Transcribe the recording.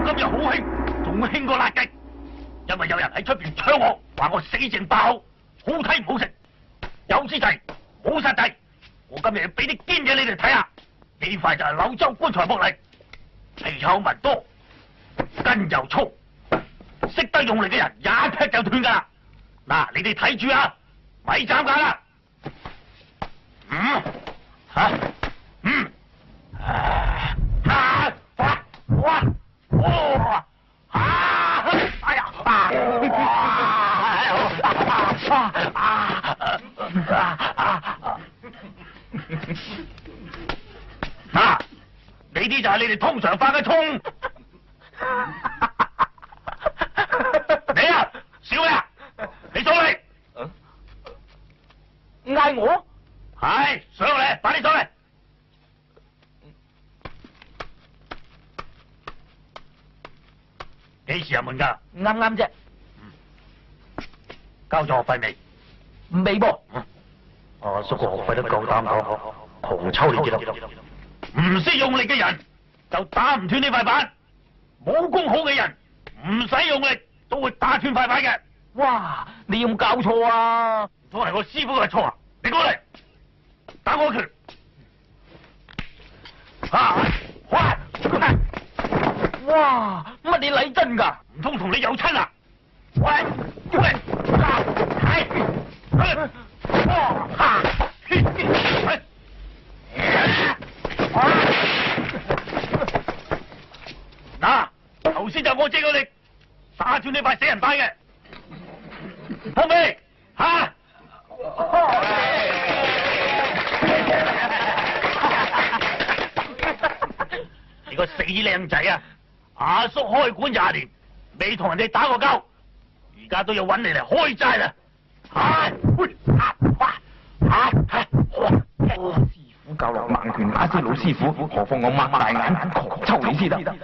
今日好興，仲興過辣雞，因為有人喺出邊唱我，話我死剩8口，好睇唔好食，有姿勢冇實際。我今日要俾啲堅嘢你哋睇下，呢塊就係柳州棺材木嚟，皮厚紋多，筋又粗，識得用力嘅人一劈就斷噶啦。嗱，你哋睇住啊，咪斬架啦。哎呀！嗱，呢啲就係你哋通常犯嘅錯。你啊，小咩啊？你上嚟。嗌我？係，上嚟，快啲上嚟。幾時入門㗎？啱啱啫。交咗學費未？未噃。阿叔個學費都夠膽講，紅抽你知道？唔識用力嘅人就打唔斷呢塊板，武功好嘅人唔使用力都會打斷塊板嘅。哇！你有冇搞錯啊？都係我師傅嘅錯啊！你過嚟，打我拳。哇！乜你嚟真㗎？唔通同你有親啊？喂！嗱，頭先就我借過力打斷呢塊死人板嘅，好未？吓！你個死靚仔啊！阿叔開館20年，未同人哋打過交，而家都要揾你嚟開齋啦！師傅教落盲拳打死老師傅，何況我擘大眼狂抽你先得。